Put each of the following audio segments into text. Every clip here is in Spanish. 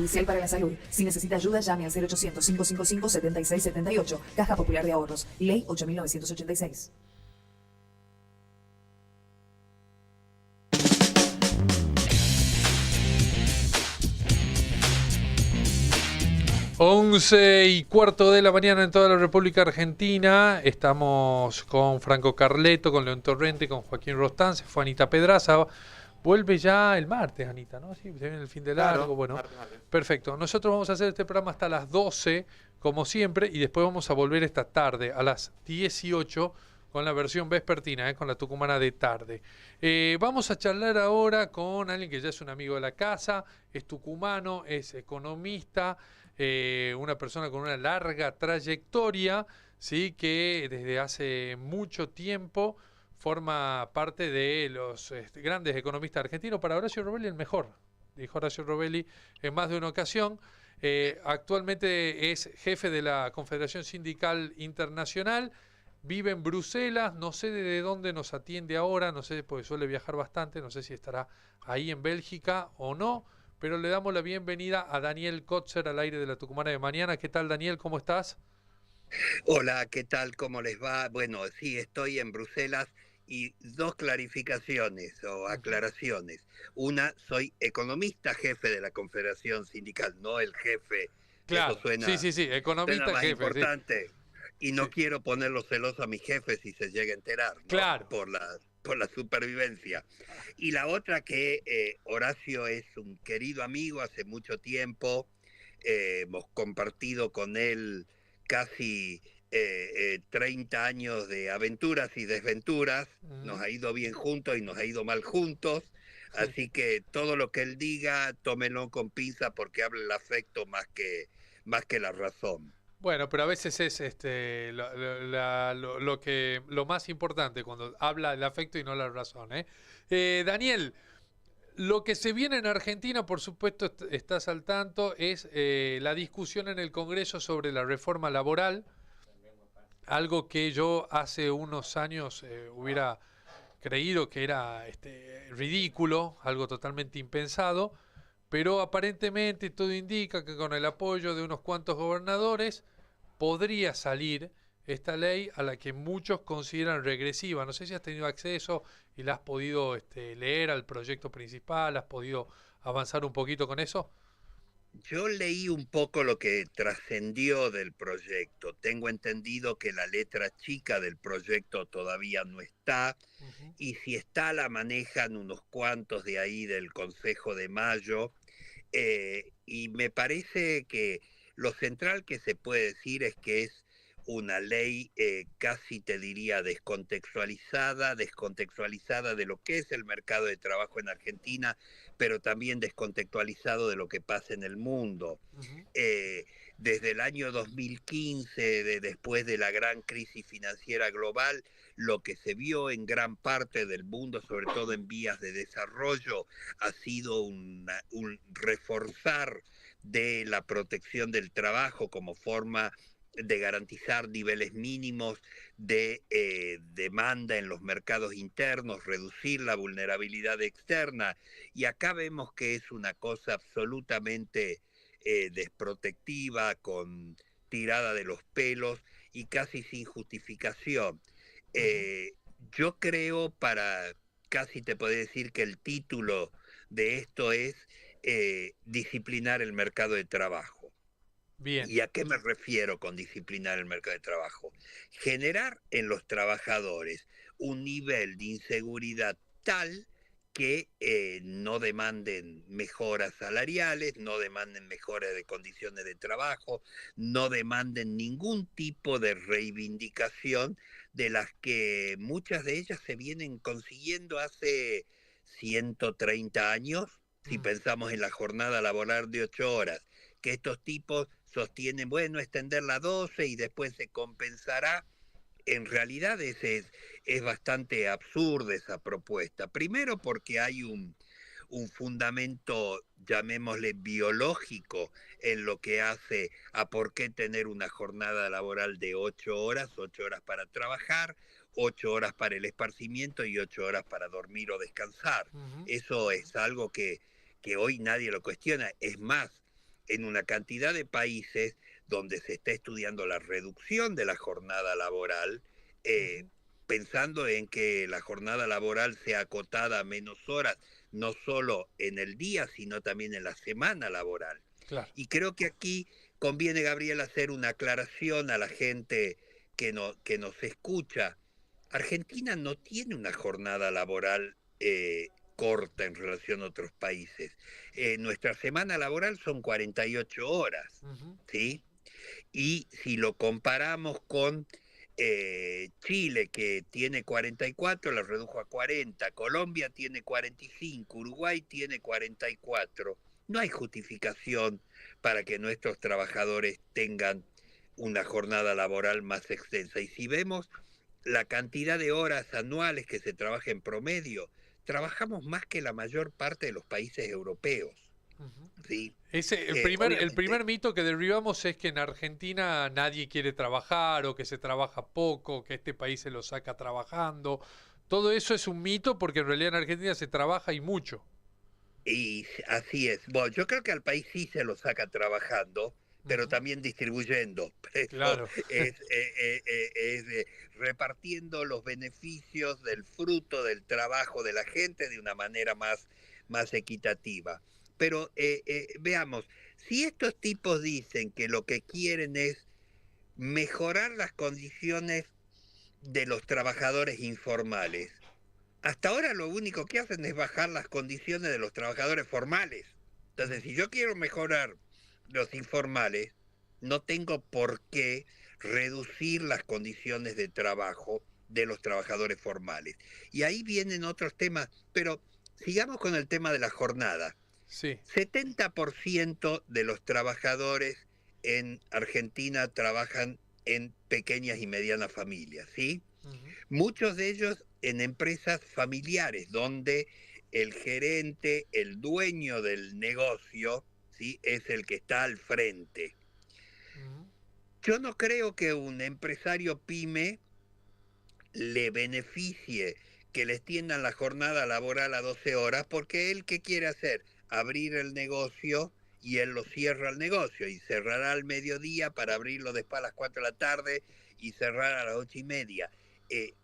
Perjudicial para la salud. Si necesita ayuda, llame al 0800-555-7678. Caja Popular de Ahorros. Ley 8986. Once y cuarto de la mañana en toda la República Argentina. Estamos con Franco Carleto, con León Torrente, con Joaquín Rostán. Se fue Anita Pedraza. Vuelve ya el martes, Anita, ¿no? Sí, se viene el fin de largo. Claro, bueno, martes. perfecto. Nosotros vamos a hacer este programa hasta las 12, como siempre, y después vamos a volver esta tarde a las 18 con la versión vespertina, con la tucumana de tarde. Vamos a charlar ahora con alguien que ya es un amigo de la casa, es tucumano, es economista, una persona con una larga trayectoria, ¿sí? Que desde hace mucho tiempo forma parte de los grandes economistas argentinos. Para Horacio Robelli el mejor, dijo Horacio Robelli en más de una ocasión. Actualmente es jefe de la Confederación Sindical Internacional, vive en Bruselas, no sé de dónde nos atiende ahora, no sé, porque suele viajar bastante, no sé si estará ahí en Bélgica o no, pero le damos la bienvenida a Daniel Kotzer al aire de la Tucumana de mañana. ¿Qué tal, Daniel? ¿Cómo estás? Hola, ¿qué tal? ¿Cómo les va? Bueno, sí, estoy en Bruselas y dos clarificaciones o aclaraciones. Una, soy economista jefe de la Confederación Sindical, no el jefe, que eso Claro, sí, sí, sí, suena economista más jefe, sí, importante. Y sí, no quiero ponerlo celoso a mi jefe si se llega a enterar, ¿no? claro. Por la supervivencia. Y la otra que Horacio es un querido amigo hace mucho tiempo, hemos compartido con él casi 30 años de aventuras y desventuras, nos Ujú, ha ido bien juntos y nos ha ido mal juntos, sí. así que todo lo que él diga, tómenlo con pinza porque habla el afecto más que la razón. Bueno, pero a veces es lo más importante cuando habla el afecto y no la razón, ¿eh? Daniel, lo que se viene en Argentina, por supuesto, estás al tanto, es la discusión en el Congreso sobre la reforma laboral, algo que yo hace unos años hubiera creído que era ridículo, algo totalmente impensado, pero aparentemente todo indica que con el apoyo de unos cuantos gobernadores podría salir esta ley a la que muchos consideran regresiva. No sé si has tenido acceso y la has podido leer al proyecto principal, has podido avanzar un poquito con eso. Yo leí un poco lo que trascendió del proyecto. Tengo entendido que la letra chica del proyecto todavía no está Ujú. y si está la manejan unos cuantos de ahí del Consejo de Mayo. Y me parece que lo central que se puede decir es que es una ley casi te diría descontextualizada de lo que es el mercado de trabajo en Argentina, pero también descontextualizado de lo que pasa en el mundo. Ujú. Eh, Desde el año 2015, después de la gran crisis financiera global, lo que se vio en gran parte del mundo, sobre todo en vías de desarrollo, ha sido un reforzar de la protección del trabajo como forma de garantizar niveles mínimos de demanda en los mercados internos, reducir la vulnerabilidad externa. Y acá vemos que es una cosa absolutamente desprotectiva, con tirada de los pelos y casi sin justificación. Ujú. Eh, yo creo, casi te puedo decir que el título de esto es disciplinar el mercado de trabajo. Bien. ¿Y a qué me refiero con disciplinar el mercado de trabajo? Generar en los trabajadores un nivel de inseguridad tal que no demanden mejoras salariales, no demanden mejoras de condiciones de trabajo, no demanden ningún tipo de reivindicación de las que muchas de ellas se vienen consiguiendo hace 130 años, si Mm. pensamos en la jornada laboral de 8 horas, que estos tipos sostienen, bueno, extenderla a 12 y después se compensará. En realidad es bastante absurda esa propuesta. Primero porque hay un fundamento, llamémosle biológico, en lo que hace a por qué tener una jornada laboral de 8 horas para trabajar, 8 horas para el esparcimiento y 8 horas para dormir o descansar. Ujú. Eso es algo que hoy nadie lo cuestiona. Es más, en una cantidad de países donde se está estudiando la reducción de la jornada laboral, eh, Ujú. pensando en que la jornada laboral sea acotada a menos horas, no solo en el día, sino también en la semana laboral. Claro. Y creo que aquí conviene, Gabriel, hacer una aclaración a la gente que nos escucha. Argentina no tiene una jornada laboral corta en relación a otros países. Nuestra semana laboral son 48 horas, Ujú. ¿sí? Y si lo comparamos con Chile, que tiene 44, la redujo a 40, Colombia tiene 45, Uruguay tiene 44. No hay justificación para que nuestros trabajadores tengan una jornada laboral más extensa. Y si vemos la cantidad de horas anuales que se trabaja en promedio, trabajamos más que la mayor parte de los países europeos. Ujú. ¿Sí? El Obviamente. primer mito que derribamos es que en Argentina nadie quiere trabajar o que se trabaja poco, que este país se lo saca trabajando. Todo eso es un mito porque en realidad en Argentina se trabaja y mucho. Y así es. Bueno, yo creo que al país sí se lo saca trabajando, pero Ujú. también distribuyendo. Eso Claro. es repartiendo los beneficios del fruto del trabajo de la gente de una manera más equitativa. Pero veamos, si estos tipos dicen que lo que quieren es mejorar las condiciones de los trabajadores informales, hasta ahora lo único que hacen es bajar las condiciones de los trabajadores formales. Entonces, Ujú. si yo quiero mejorar los informales, no tengo por qué reducir las condiciones de trabajo de los trabajadores formales. Y ahí vienen otros temas, pero sigamos con el tema de la jornada. Sí. 70% de los trabajadores en Argentina trabajan en pequeñas y medianas familias, ¿sí? Ujú. Muchos de ellos en empresas familiares, donde el gerente, el dueño del negocio, ¿sí? Es el que está al frente. Ujú. Yo no creo que un empresario pyme le beneficie que le extiendan la jornada laboral a 12 horas, porque él, ¿qué quiere hacer? Abrir el negocio y él lo cierra el negocio y cerrará al mediodía para abrirlo después a las 4 de la tarde y cerrar a las 8:30. Eh,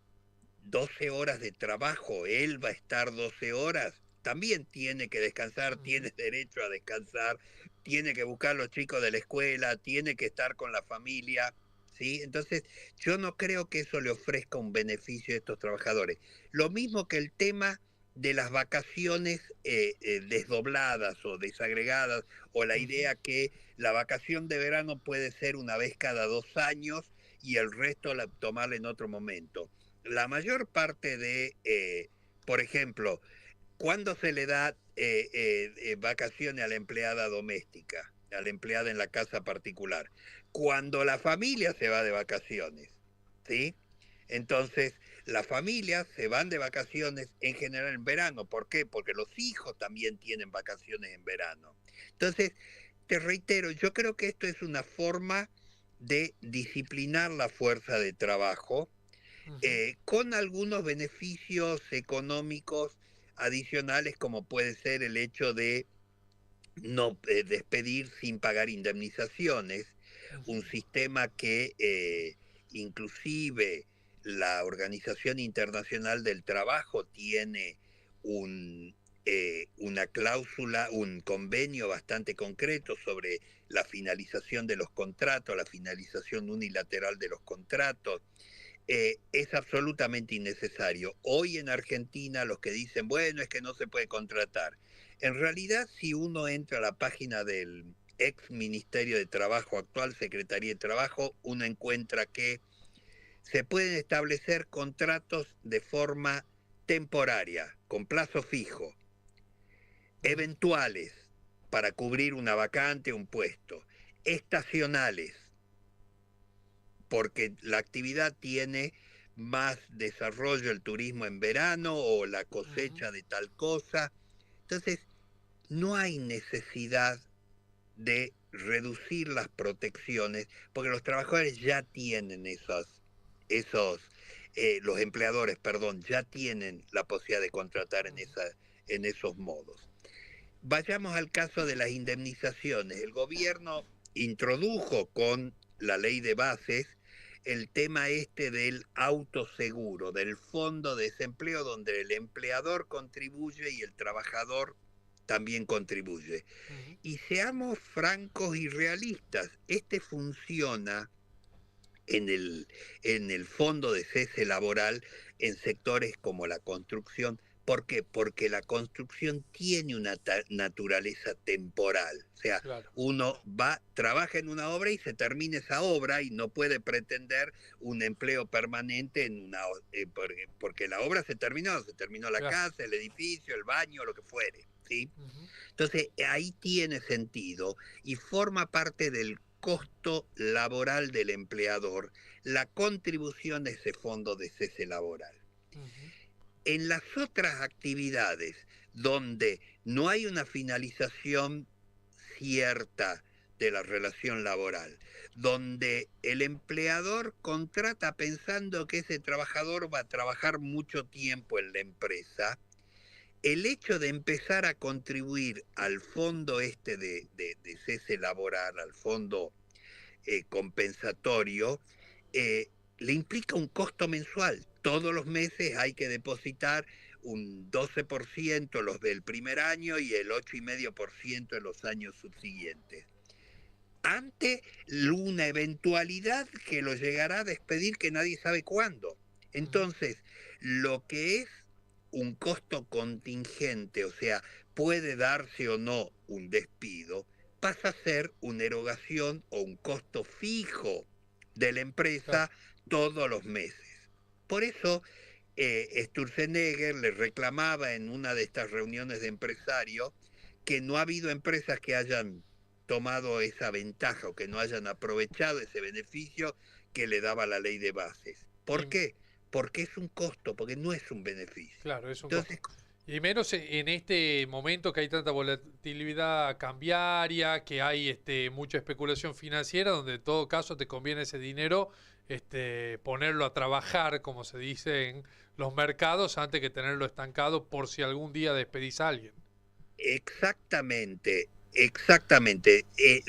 12 horas de trabajo, él va a estar 12 horas, también tiene que descansar, Ujú. tiene derecho a descansar, tiene que buscar a los chicos de la escuela, tiene que estar con la familia, ¿sí? Entonces, yo no creo que eso le ofrezca un beneficio a estos trabajadores. Lo mismo que el tema de las vacaciones desdobladas o desagregadas, o la Ujú. idea que la vacación de verano puede ser una vez cada 2 años y el resto tomarla en otro momento. La mayor parte de, por ejemplo, ¿cuándo se le da vacaciones a la empleada doméstica, a la empleada en la casa particular? Cuando la familia se va de vacaciones, ¿sí? Entonces, las familias se van de vacaciones en general en verano. ¿Por qué? Porque los hijos también tienen vacaciones en verano. Entonces, te reitero, yo creo que esto es una forma de disciplinar la fuerza de trabajo Ujú. con algunos beneficios económicos adicionales, como puede ser el hecho de no despedir sin pagar indemnizaciones, un Ujú. sistema que inclusive la Organización Internacional del Trabajo tiene una cláusula, un convenio bastante concreto sobre la finalización de los contratos, la finalización unilateral de los contratos. Es absolutamente innecesario. Hoy en Argentina los que dicen, bueno, es que no se puede contratar. En realidad, si uno entra a la página del ex Ministerio de Trabajo, actual Secretaría de Trabajo, uno encuentra que se pueden establecer contratos de forma temporaria, con plazo fijo, Ujú. eventuales, para cubrir una vacante, un puesto, estacionales, porque la actividad tiene más desarrollo, el turismo en verano o la Ujú. cosecha de tal cosa. Entonces, no hay necesidad de reducir las protecciones porque los trabajadores ya tienen los empleadores, perdón, ya tienen la posibilidad de contratar Ujú. en esos modos. Vayamos al caso de las indemnizaciones. El gobierno introdujo con la ley de bases el tema este del autoseguro, del fondo de desempleo, donde el empleador contribuye y el trabajador también contribuye. Ujú. Y seamos francos y realistas, este funciona en el fondo de cese laboral en sectores como la construcción. ¿Por qué? Porque la construcción tiene una naturaleza temporal. O sea, Claro, uno va, trabaja en una obra y se termina esa obra y no puede pretender un empleo permanente en una porque la obra se terminó la claro. casa, el edificio, el baño, lo que fuere, ¿sí? Ujú. Entonces, ahí tiene sentido y forma parte del costo laboral del empleador la contribución de ese fondo de cese laboral. Ujú. En las otras actividades donde no hay una finalización cierta de la relación laboral, donde el empleador contrata pensando que ese trabajador va a trabajar mucho tiempo en la empresa, el hecho de empezar a contribuir al fondo este de cese laboral, al fondo compensatorio, le implica un costo mensual. Todos los meses hay que depositar un 12% los del primer año y el 8,5% en los años subsiguientes. Ante una eventualidad que lo llegará a despedir que nadie sabe cuándo. Ujú. Entonces, lo que es un costo contingente, o sea, puede darse o no un despido, pasa a ser una erogación o un costo fijo de la Claro. empresa todos los meses. Por eso, Sturzenegger le reclamaba en una de estas reuniones de empresarios que no ha habido empresas que hayan tomado esa ventaja o que no hayan aprovechado ese beneficio que le daba la ley de bases. ¿Por Y, qué? Porque es un costo, porque no es un beneficio. claro, es un costo. Entonces, Y menos en este momento que hay tanta volatilidad cambiaria, que hay mucha especulación financiera, donde en todo caso te conviene ese dinero ponerlo a trabajar, como se dice en los mercados, antes que tenerlo estancado por si algún día despedís a alguien. exactamente, exactamente.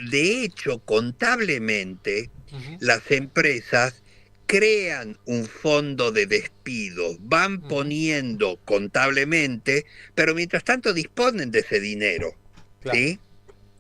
De hecho, contablemente, Ujú. las empresas crean un fondo de despido, van Ujú. poniendo contablemente, pero mientras tanto disponen de ese dinero, Claro, ¿sí?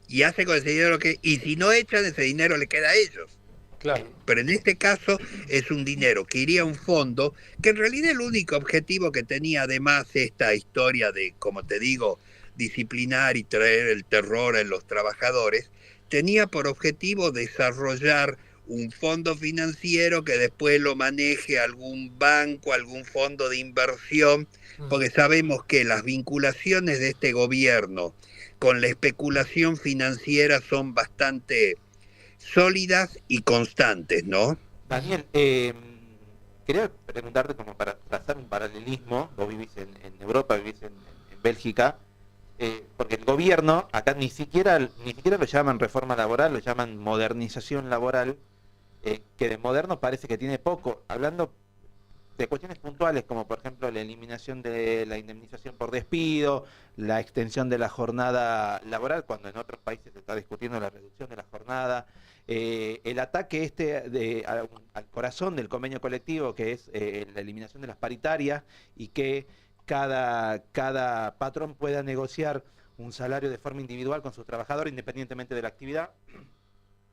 Y hace con ese dinero que, y si no echan, ese dinero le queda a ellos. claro. Pero en este caso es un dinero que iría a un fondo que en realidad el único objetivo que tenía además esta historia de, como te digo, disciplinar y traer el terror en los trabajadores, tenía por objetivo desarrollar un fondo financiero que después lo maneje algún banco, algún fondo de inversión, Ujú. porque sabemos que las vinculaciones de este gobierno con la especulación financiera son bastante sólidas y constantes, ¿no? Ujú. Daniel, quería preguntarte como para trazar un paralelismo, vos vivís en Europa, vivís en Bélgica, porque el gobierno acá ni siquiera lo llaman reforma laboral, lo llaman modernización laboral, que de moderno parece que tiene poco, hablando de cuestiones puntuales como por ejemplo la eliminación de la indemnización por despido, la extensión de la jornada laboral, cuando en otros países se está discutiendo la reducción de la jornada, el ataque al corazón del convenio colectivo, que es la eliminación de las paritarias y que cada patrón pueda negociar un salario de forma individual con sus trabajadores independientemente de la actividad.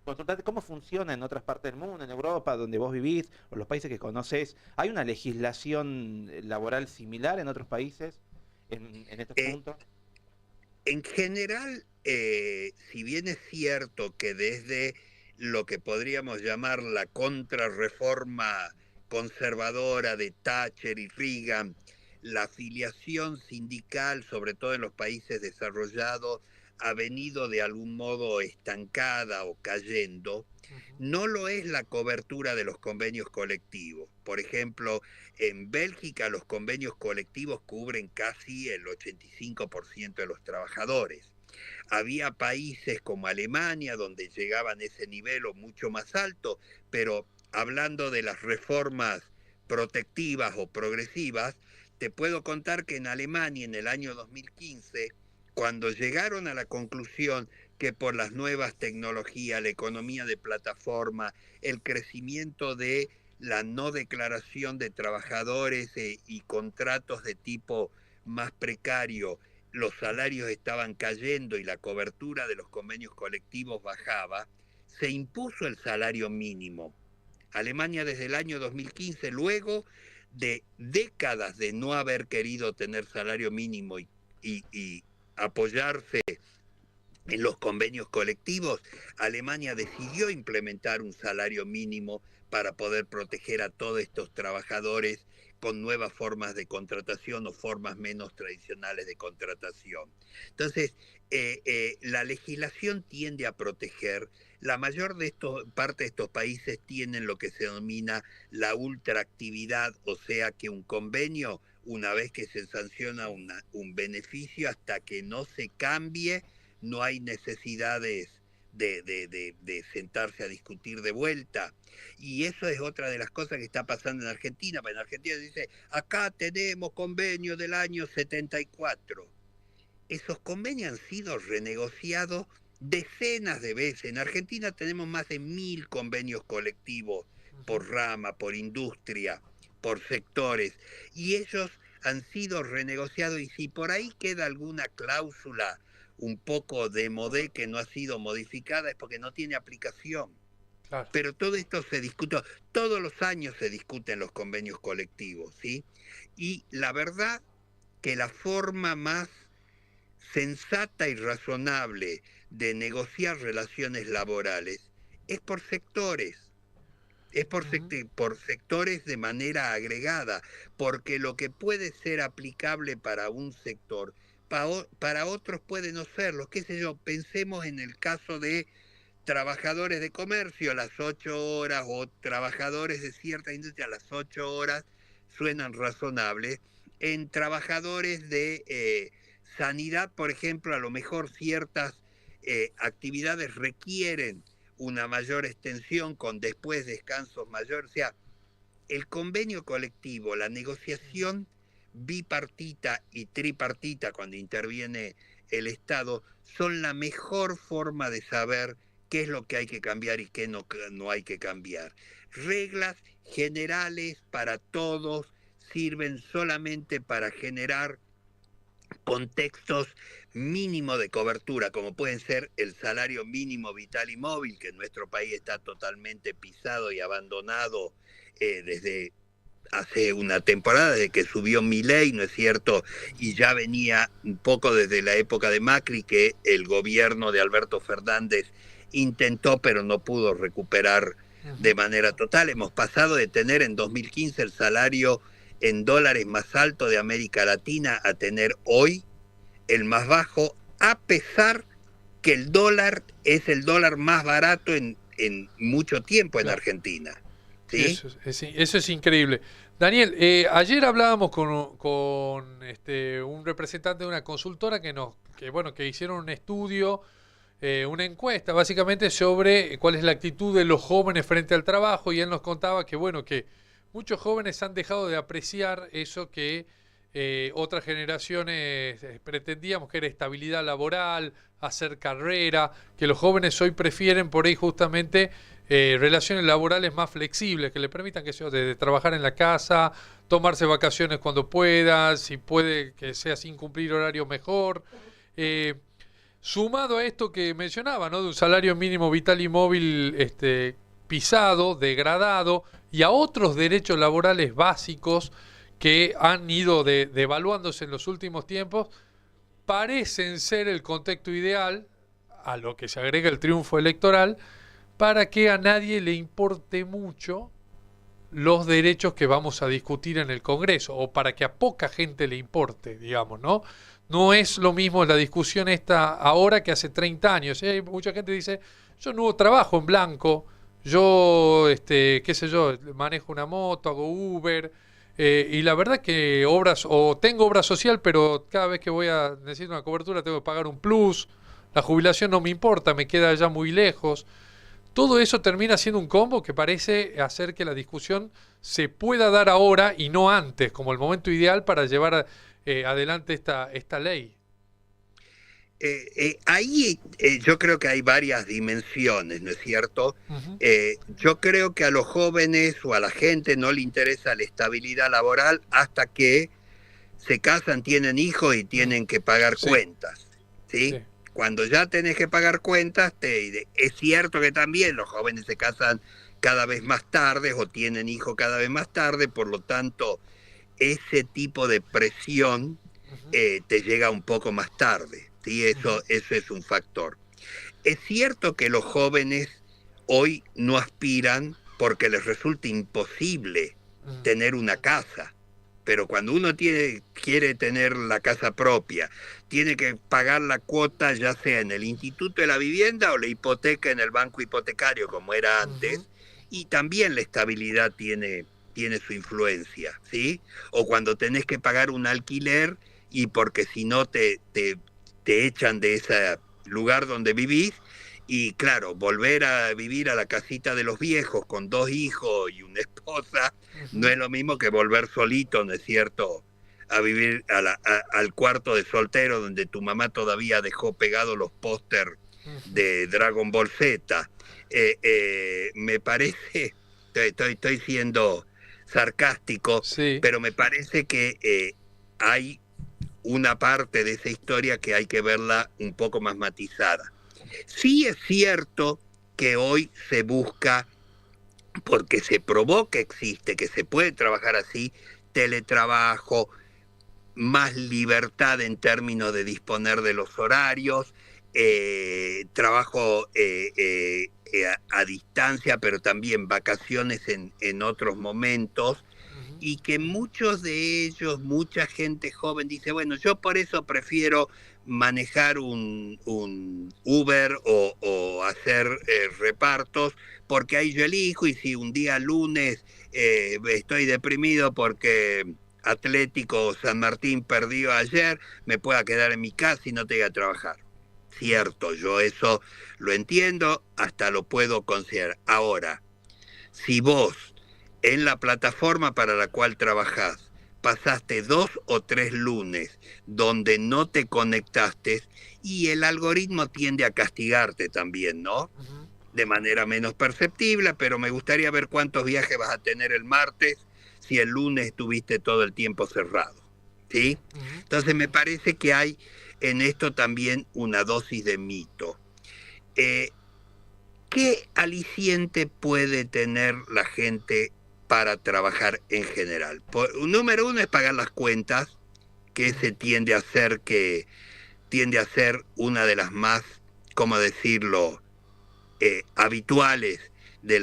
Consultate cómo funciona en otras partes del mundo, en Europa, donde vos vivís, o los países que conoces. ¿Hay una legislación laboral similar en otros países en estos Eh, puntos? en general, si bien es cierto que desde lo que podríamos llamar la contrarreforma conservadora de Thatcher y Reagan, la afiliación sindical, sobre todo en los países desarrollados, ha venido de algún modo estancada o cayendo, Ujú. no lo es la cobertura de los convenios colectivos. Por ejemplo, en Bélgica los convenios colectivos cubren casi el 85% de los trabajadores. Había países como Alemania donde llegaban a ese nivel o mucho más alto, pero hablando de las reformas protectivas o progresivas, te puedo contar que en Alemania en el año 2015 cuando llegaron a la conclusión que por las nuevas tecnologías, la economía de plataforma, el crecimiento de la no declaración de trabajadores y contratos de tipo más precario, los salarios estaban cayendo y la cobertura de los convenios colectivos bajaba, se impuso el salario mínimo. Alemania desde el año 2015, luego de décadas de no haber querido tener salario mínimo y apoyarse en los convenios colectivos, Alemania decidió implementar un salario mínimo para poder proteger a todos estos trabajadores con nuevas formas de contratación o formas menos tradicionales de contratación. Entonces, la legislación tiende a proteger. La mayor parte de estos países tienen lo que se denomina la ultraactividad, o sea que un convenio, una vez que se sanciona un beneficio, hasta que no se cambie, no hay necesidades de sentarse a discutir de vuelta. Y eso es otra de las cosas que está pasando en Argentina. En Argentina se dice, acá tenemos convenio del año 74. Esos convenios han sido renegociados decenas de veces. En Argentina tenemos más de 1000 convenios colectivos por rama, por industria, por sectores. Y ellos han sido renegociados, y si por ahí queda alguna cláusula un poco de modé que no ha sido modificada, es porque no tiene aplicación. Claro. Pero todo esto se discute, todos los años se discuten los convenios colectivos, ¿sí? Y la verdad que la forma más sensata y razonable de negociar relaciones laborales es por sectores. Es por sectores de manera agregada, porque lo que puede ser aplicable para un sector, para otros puede no serlo. Qué sé yo, pensemos en el caso de trabajadores de comercio, las 8 horas, o trabajadores de cierta industria, las 8 horas suenan razonables. En trabajadores de sanidad, por ejemplo, a lo mejor ciertas actividades requieren una mayor extensión con después descansos mayores. O sea, el convenio colectivo, la negociación bipartita y tripartita cuando interviene el Estado, son la mejor forma de saber qué es lo que hay que cambiar y qué no hay que cambiar. Reglas generales para todos sirven solamente para generar contextos mínimo de cobertura, como pueden ser el salario mínimo vital y móvil, que en nuestro país está totalmente pisado y abandonado desde hace una temporada, desde que subió Milei, ¿no es cierto? Y ya venía un poco desde la época de Macri, que el gobierno de Alberto Fernández intentó, pero no pudo recuperar de manera total. Hemos pasado de tener en 2015 el salario en dólares más alto de América Latina a tener hoy el más bajo, a pesar que el dólar es el dólar más barato en mucho tiempo en Argentina. ¿Sí? Eso es increíble. Daniel, ayer hablábamos con un representante de una consultora que hicieron un estudio, una encuesta básicamente sobre cuál es la actitud de los jóvenes frente al trabajo, y él nos contaba que muchos jóvenes han dejado de apreciar eso que otras generaciones pretendíamos, que era estabilidad laboral, hacer carrera, que los jóvenes hoy prefieren por ahí justamente relaciones laborales más flexibles, que le permitan de trabajar en la casa, tomarse vacaciones cuando pueda, si puede que sea sin cumplir horario mejor. Sumado a esto que mencionaba, ¿no? De un salario mínimo vital y móvil pisado, degradado, y a otros derechos laborales básicos que han ido devaluándose en los últimos tiempos, parecen ser el contexto ideal, a lo que se agrega el triunfo electoral, para que a nadie le importe mucho los derechos que vamos a discutir en el Congreso, o para que a poca gente le importe, digamos, ¿no? No es lo mismo la discusión esta ahora que hace 30 años. Hay mucha gente que dice, yo no trabajo en blanco, yo, qué sé yo, manejo una moto, hago Uber, y la verdad que tengo obra social, pero cada vez que necesito una cobertura tengo que pagar un plus, la jubilación no me importa, me queda ya muy lejos. Todo eso termina siendo un combo que parece hacer que la discusión se pueda dar ahora y no antes, como el momento ideal para llevar adelante esta ley. Ahí yo creo que hay varias dimensiones, ¿no es cierto? Ujú. Yo creo que a los jóvenes o a la gente no le interesa la estabilidad laboral hasta que se casan, tienen hijos y tienen que pagar Sí. cuentas, ¿sí? Sí. Cuando ya tenés que pagar cuentas, es cierto que también los jóvenes se casan cada vez más tarde o tienen hijos cada vez más tarde, por lo tanto, ese tipo de presión Ujú. te llega un poco más tarde, ¿sí? Eso es un factor. Es cierto que los jóvenes hoy no aspiran porque les resulta imposible Mm. tener una casa. Pero cuando uno quiere tener la casa propia, tiene que pagar la cuota ya sea en el Instituto de la Vivienda o la hipoteca en el banco hipotecario como era antes, Ujú. y también la estabilidad tiene su influencia, ¿sí? O cuando tenés que pagar un alquiler y porque si no te echan de ese lugar donde vivís, y claro, volver a vivir a la casita de los viejos con 2 hijos y una esposa no Ujú. es lo mismo que volver solito, ¿no es cierto? A vivir al cuarto de soltero donde tu mamá todavía dejó pegados los póster Ujú. de Dragon Ball Z. Me parece, estoy siendo sarcástico, Sí. pero me parece que hay una parte de esa historia que hay que verla un poco más matizada. Sí es cierto que hoy se busca, porque se probó que existe, que se puede trabajar así, teletrabajo, más libertad en términos de disponer de los horarios, trabajo a distancia, pero también vacaciones en otros momentos, Ujú. y que muchos de ellos, mucha gente joven dice, bueno, yo por eso prefiero manejar un Uber o hacer repartos, porque ahí yo elijo, y si un día lunes estoy deprimido porque Atlético San Martín perdió ayer, me pueda quedar en mi casa y no tenga que trabajar. Cierto, yo eso lo entiendo, hasta lo puedo considerar. Ahora, si vos en la plataforma para la cual trabajás pasaste 2 o 3 lunes donde no te conectaste, y el algoritmo tiende a castigarte también, ¿no? Ujú. De manera menos perceptible, pero me gustaría ver cuántos viajes vas a tener el martes si el lunes estuviste todo el tiempo cerrado, ¿sí? Ujú. Entonces me parece que hay en esto también una dosis de mito. Eh, ¿Qué aliciente puede tener la gente para trabajar en general? Número uno es pagar las cuentas, que se tiende a ser una de las más, ¿cómo decirlo?, habituales de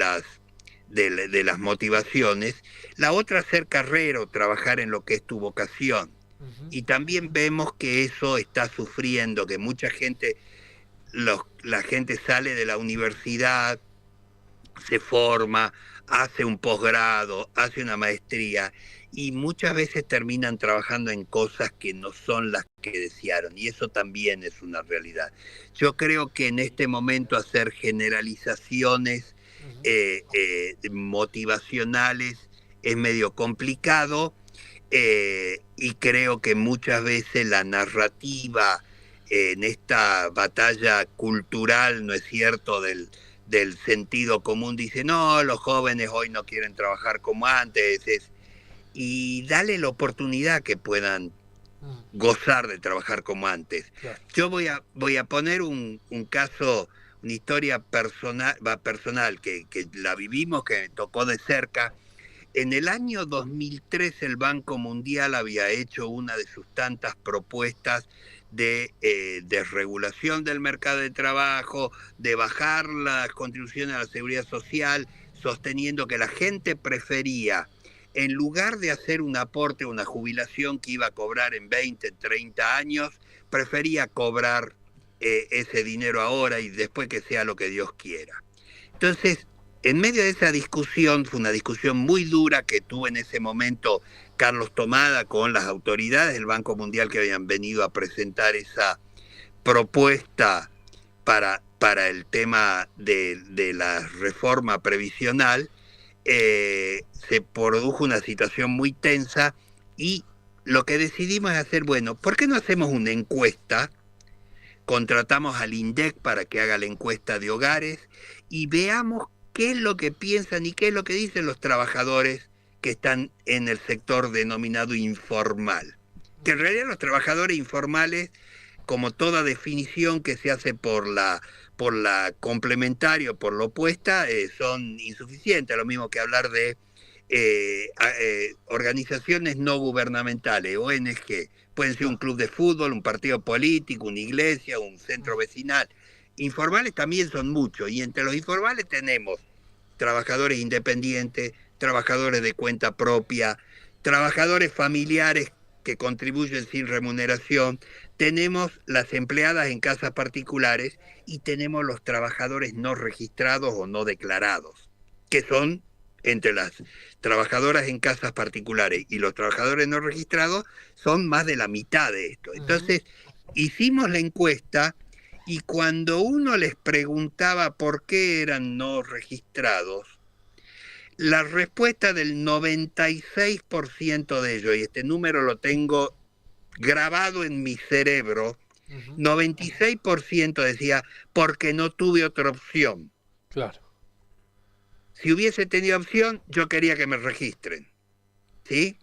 de las motivaciones. La otra, hacer carrera o trabajar en lo que es tu vocación. Ujú. Y también vemos que eso está sufriendo, que mucha gente, la gente sale de la universidad, se forma, hace un posgrado, hace una maestría, y muchas veces terminan trabajando en cosas que no son las que desearon, y eso también es una realidad. Yo creo que en este momento hacer generalizaciones Ujú. motivacionales es medio complicado, y creo que muchas veces la narrativa en esta batalla cultural, ¿no es cierto?, del sentido común, dice, no, los jóvenes hoy no quieren trabajar como antes, y dale la oportunidad que puedan Mm. gozar de trabajar como antes. Claro. Yo voy a poner un caso, una historia personal que la vivimos, que me tocó de cerca. En el año 2003 el Banco Mundial había hecho una de sus tantas propuestas de desregulación del mercado de trabajo, de bajar las contribuciones a la seguridad social, sosteniendo que la gente prefería, en lugar de hacer un aporte o una jubilación que iba a cobrar en 20, 30 años, prefería cobrar ese dinero ahora y después que sea lo que Dios quiera. Entonces, en medio de esa discusión, fue una discusión muy dura que tuvo en ese momento Carlos Tomada con las autoridades del Banco Mundial que habían venido a presentar esa propuesta para el tema de la reforma previsional. Se produjo una situación muy tensa, y lo que decidimos es hacer, bueno, ¿por qué no hacemos una encuesta contratamos al INDEC para que haga la encuesta de hogares y veamos qué es lo que piensan y qué es lo que dicen los trabajadores que están en el sector denominado informal. Que en realidad los trabajadores informales, como toda definición que se hace por la complementaria o por la opuesta, son insuficientes. Lo mismo que hablar de organizaciones no gubernamentales, ONG. Pueden ser un club de fútbol, un partido político, una iglesia, un centro vecinal. Informales también son muchos, y entre los informales tenemos trabajadores independientes, trabajadores de cuenta propia, trabajadores familiares que contribuyen sin remuneración, tenemos las empleadas en casas particulares y tenemos los trabajadores no registrados o no declarados, que son entre las trabajadoras en casas particulares y los trabajadores no registrados, son más de la mitad de esto. Entonces, hicimos la encuesta y cuando uno les preguntaba por qué eran no registrados, la respuesta del 96% de ellos, y este número lo tengo grabado en mi cerebro, 96% decía, porque no tuve otra opción. Claro. Si hubiese tenido opción, yo quería que me registren. ¿Sí?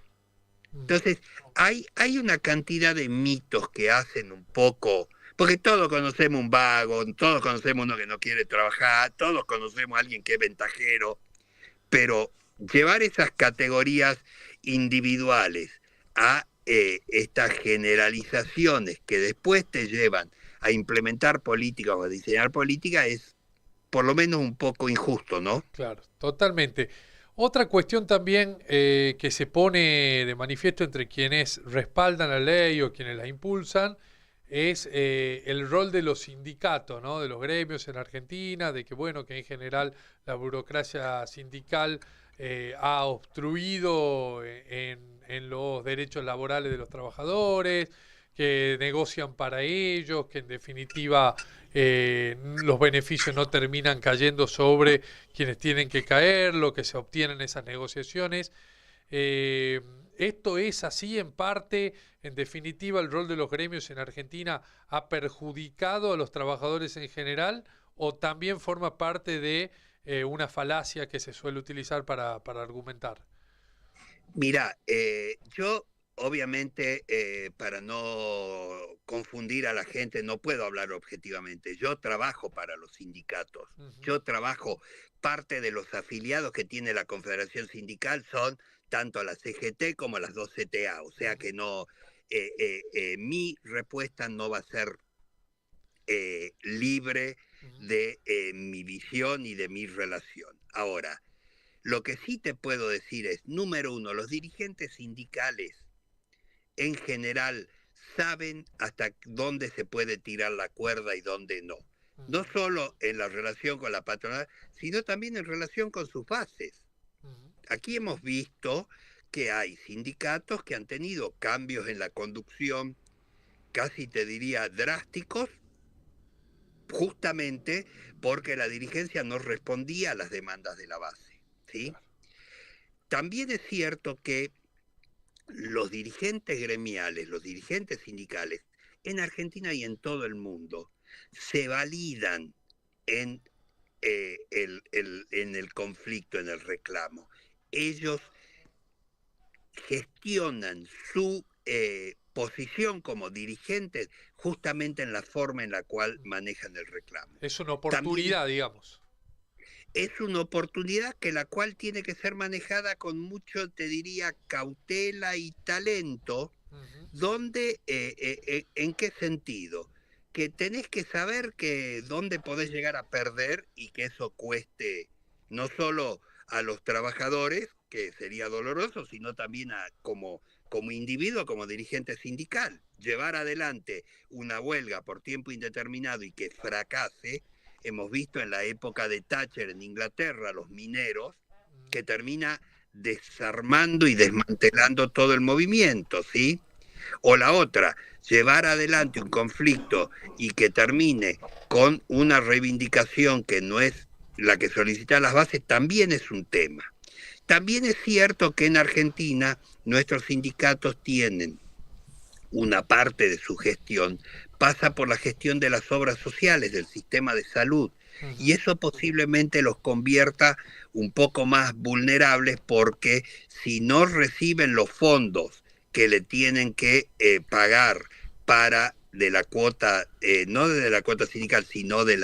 Entonces, hay una cantidad de mitos que hacen un poco, porque todos conocemos un vago, todos conocemos uno que no quiere trabajar, todos conocemos a alguien que es ventajero, pero llevar esas categorías individuales a estas generalizaciones que después te llevan a implementar política o a diseñar política es por lo menos un poco injusto, ¿no? Claro, totalmente. Otra cuestión también que se pone de manifiesto entre quienes respaldan la ley o quienes la impulsan es el rol de los sindicatos, ¿no? De los gremios en Argentina, de que bueno, que en general la burocracia sindical ha obstruido en los derechos laborales de los trabajadores, que negocian para ellos, que en definitiva los beneficios no terminan cayendo sobre quienes tienen que caer, lo que se obtiene en esas negociaciones. ¿Esto es así en parte? En definitiva, ¿el rol de los gremios en Argentina ha perjudicado a los trabajadores en general o también forma parte de una falacia que se suele utilizar para argumentar? Mira, yo obviamente para no confundir a la gente no puedo hablar objetivamente. Yo trabajo para los sindicatos. Yo trabajo, parte de los afiliados que tiene la Confederación Sindical son tanto la CGT como las dos CTA. O sea que no, mi respuesta no va a ser libre de mi visión y de mi relación. Ahora, lo que sí te puedo decir es, número uno, los dirigentes sindicales en general saben hasta dónde se puede tirar la cuerda y dónde no. No solo en la relación con la patronal, sino también en relación con sus bases. Aquí hemos visto que hay sindicatos que han tenido cambios en la conducción, casi te diría drásticos, justamente porque la dirigencia no respondía a las demandas de la base, ¿sí? También es cierto que los dirigentes gremiales, los dirigentes sindicales, en Argentina y en todo el mundo, se validan en el conflicto, en el reclamo. Ellos gestionan su posición como dirigentes justamente en la forma en la cual manejan el reclamo. Es una oportunidad, también, digamos. Es una oportunidad que la cual tiene que ser manejada con mucho, te diría, cautela y talento, donde, ¿en qué sentido? Que tenés que saber que dónde podés llegar a perder y que eso cueste no solo a los trabajadores, que sería doloroso, sino también como individuo, como dirigente sindical. Llevar adelante una huelga por tiempo indeterminado y que fracase. Hemos visto en la época de Thatcher en Inglaterra, los mineros, que termina desarmando y desmantelando todo el movimiento, ¿sí? O la otra, llevar adelante un conflicto y que termine con una reivindicación que no es la que solicitan las bases, también es un tema. También es cierto que en Argentina nuestros sindicatos tienen una parte de su gestión pasa por la gestión de las obras sociales, del sistema de salud. Y eso posiblemente los convierta un poco más vulnerables, porque si no reciben los fondos que le tienen que pagar para de la cuota, no de la cuota sindical, sino de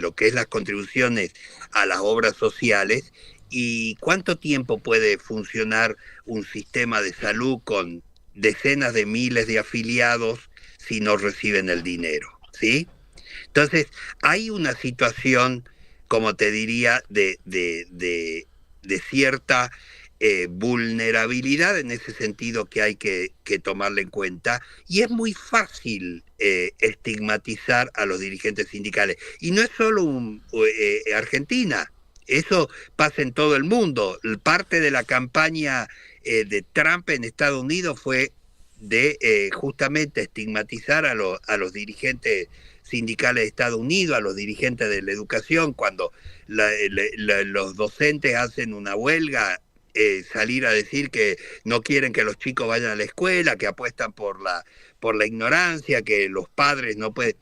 lo que es las contribuciones a las obras sociales. ¿Y cuánto tiempo puede funcionar un sistema de salud con decenas de miles de afiliados si no reciben el dinero? ¿Sí? Entonces, hay una situación, como te diría, de cierta vulnerabilidad en ese sentido, que hay que tomarla en cuenta, y es muy fácil estigmatizar a los dirigentes sindicales. Y no es solo Argentina, eso pasa en todo el mundo. Parte de la campaña de Trump en Estados Unidos fue de justamente estigmatizar a los dirigentes sindicales de Estados Unidos, a los dirigentes de la educación, cuando los docentes hacen una huelga, salir a decir que no quieren que los chicos vayan a la escuela, que apuestan por la ignorancia, que los padres no pueden.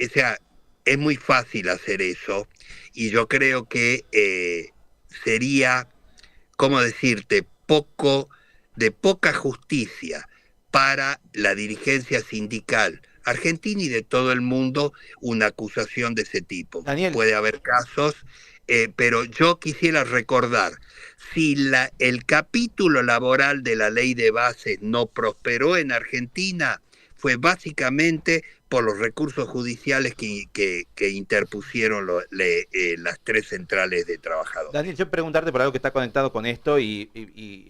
O sea, es muy fácil hacer eso, y yo creo que sería, ¿cómo decirte?, de poca justicia para la dirigencia sindical argentina y de todo el mundo una acusación de ese tipo. Daniel. Puede haber casos, pero yo quisiera recordar, si el capítulo laboral de la ley de bases no prosperó en Argentina, fue básicamente por los recursos judiciales que interpusieron las tres centrales de trabajadores. Daniel, yo preguntarte por algo que está conectado con esto y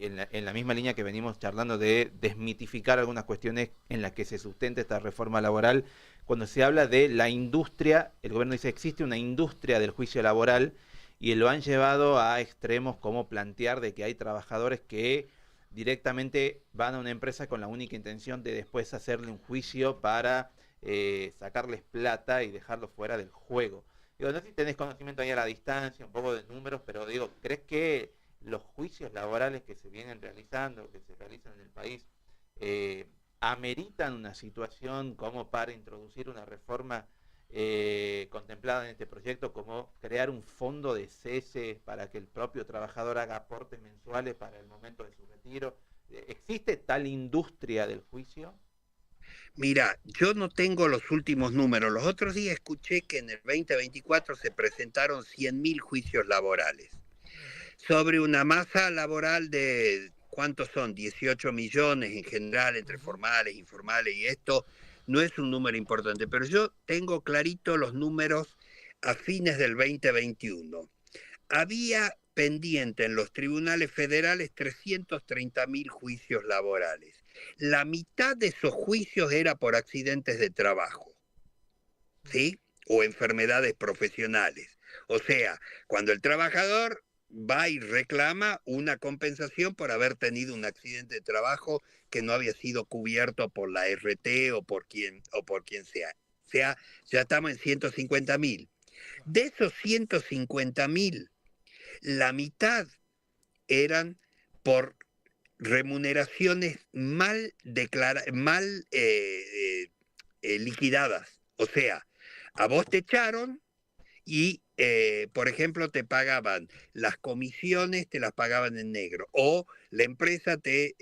en la misma línea que venimos charlando de desmitificar algunas cuestiones en las que se sustenta esta reforma laboral. Cuando se habla de la industria, el gobierno dice existe una industria del juicio laboral, y lo han llevado a extremos como plantear de que hay trabajadores que directamente van a una empresa con la única intención de después hacerle un juicio para sacarles plata y dejarlos fuera del juego. Digo, no sé si tenés conocimiento ahí a la distancia, un poco de números, pero digo, ¿crees que los juicios laborales que se vienen realizando, que se realizan en el país, ameritan una situación como para introducir una reforma contemplada en este proyecto, como crear un fondo de cese para que el propio trabajador haga aportes mensuales para el momento de su retiro? ¿Existe tal industria del juicio? Mira, yo no tengo los últimos números. Los otros días escuché que en el 2024 se presentaron 100.000 juicios laborales sobre una masa laboral de, ¿cuántos son? 18 millones en general, entre formales, informales, y esto no es un número importante, pero yo tengo clarito los números a fines del 2021. Había pendiente en los tribunales federales 330.000 juicios laborales. La mitad de esos juicios era por accidentes de trabajo, ¿sí? O enfermedades profesionales. O sea, cuando el trabajador va y reclama una compensación por haber tenido un accidente de trabajo que no había sido cubierto por la RT o por quien sea. O sea, ya estamos en 150.000. De esos 150.000, la mitad eran por remuneraciones mal liquidadas. O sea, a vos te echaron y, por ejemplo, te pagaban las comisiones, te las pagaban en negro, o la empresa te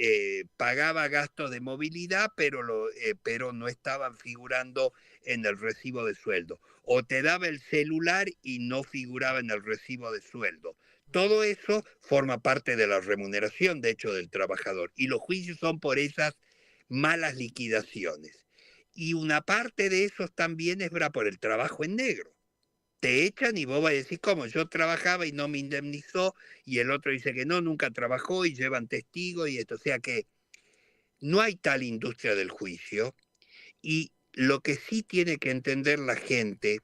pagaba gastos de movilidad, pero no estaban figurando en el recibo de sueldo, o te daba el celular y no figuraba en el recibo de sueldo. Todo eso forma parte de la remuneración, de hecho, del trabajador, y los juicios son por esas malas liquidaciones. Y una parte de esos también es por el trabajo en negro. Te echan y vos vas a decir, ¿cómo? Yo trabajaba y no me indemnizó, y el otro dice que no, nunca trabajó, y llevan testigos y esto. O sea que no hay tal industria del juicio, y lo que sí tiene que entender la gente,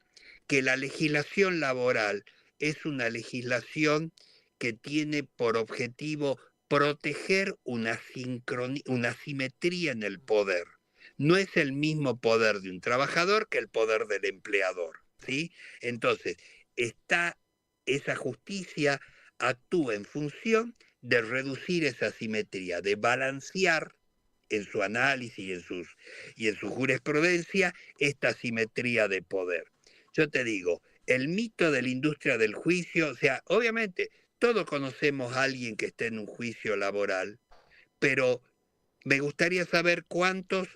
que la legislación laboral es una legislación que tiene por objetivo proteger una simetría en el poder. No es el mismo poder de un trabajador que el poder del empleador, ¿sí? Entonces, esa justicia actúa en función de reducir esa simetría, de balancear en su análisis y en su jurisprudencia esta asimetría de poder. Yo te digo, el mito de la industria del juicio, o sea, obviamente todos conocemos a alguien que esté en un juicio laboral, pero me gustaría saber cuántos,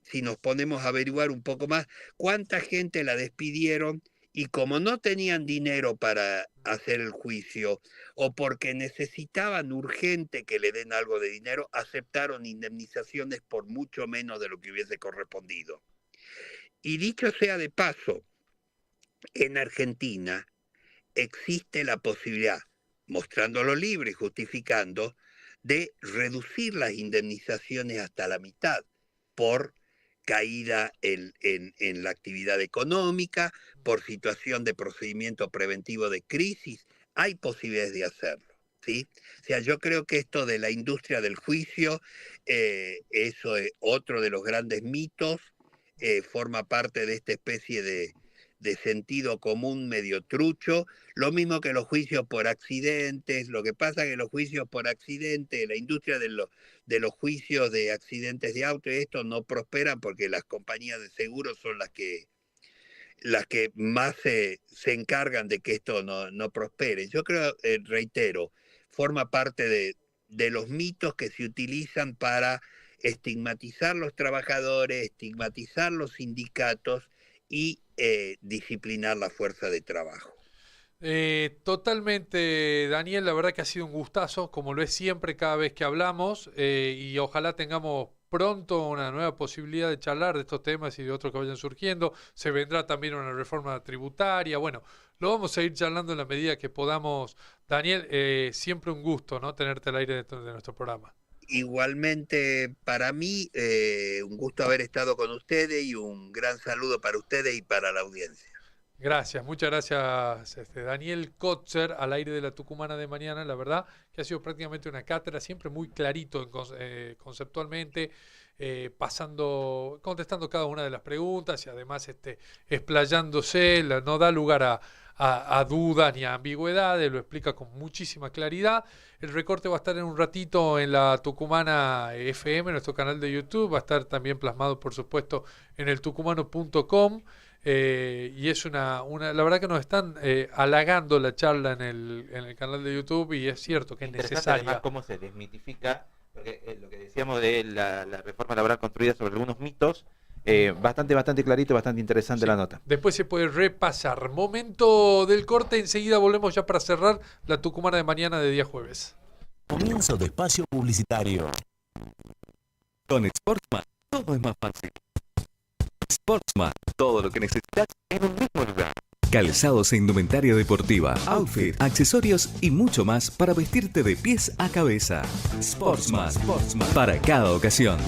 si nos ponemos a averiguar un poco más, cuánta gente la despidieron y como no tenían dinero para hacer el juicio o porque necesitaban urgente que le den algo de dinero, aceptaron indemnizaciones por mucho menos de lo que hubiese correspondido. Y dicho sea de paso, en Argentina existe la posibilidad, mostrándolo libre y justificando, de reducir las indemnizaciones hasta la mitad por caída en la actividad económica, por situación de procedimiento preventivo de crisis. Hay posibilidades de hacerlo, ¿sí? O sea, yo creo que esto de la industria del juicio, eso es otro de los grandes mitos, forma parte de esta especie de sentido común medio trucho, lo mismo que los juicios por accidentes. Lo que pasa es que los juicios por accidentes, la industria de los juicios de accidentes de auto y esto no prosperan porque las compañías de seguros son las que más se encargan de que esto no prospere. Yo creo, reitero, forma parte de los mitos que se utilizan para estigmatizar los trabajadores, estigmatizar los sindicatos y disciplinar la fuerza de trabajo. Totalmente, Daniel, la verdad que ha sido un gustazo, como lo es siempre cada vez que hablamos, y ojalá tengamos pronto una nueva posibilidad de charlar de estos temas y de otros que vayan surgiendo. Se vendrá también una reforma tributaria. Bueno, lo vamos a ir charlando en la medida que podamos. Daniel, siempre un gusto, ¿no?, tenerte al aire de nuestro programa. Igualmente para mí, un gusto haber estado con ustedes y un gran saludo para ustedes y para la audiencia. Gracias, muchas gracias, Daniel Kotzer, al aire de la Tucumana de mañana. La verdad que ha sido prácticamente una cátedra, siempre muy clarito conceptualmente, contestando cada una de las preguntas y además explayándose, no da lugar a dudas ni a ambigüedades, lo explica con muchísima claridad. El recorte va a estar en un ratito en la Tucumana FM, nuestro canal de YouTube, va a estar también plasmado, por supuesto, en el tucumano.com. Y es la verdad que nos están halagando la charla en el canal de YouTube y es cierto que es necesaria. Además, cómo se desmitifica, porque lo que decíamos de la reforma laboral construida sobre algunos mitos, bastante clarito, bastante interesante, sí, la nota. Después se puede repasar. Momento del corte, enseguida volvemos ya para cerrar la Tucumana de mañana de día jueves. Comienzo de espacio publicitario. Con Sportsman todo es más fácil. Sportsman, todo lo que necesitas en un mismo lugar. Calzados e indumentaria deportiva, outfit, accesorios y mucho más para vestirte de pies a cabeza. Sportsman, para cada ocasión.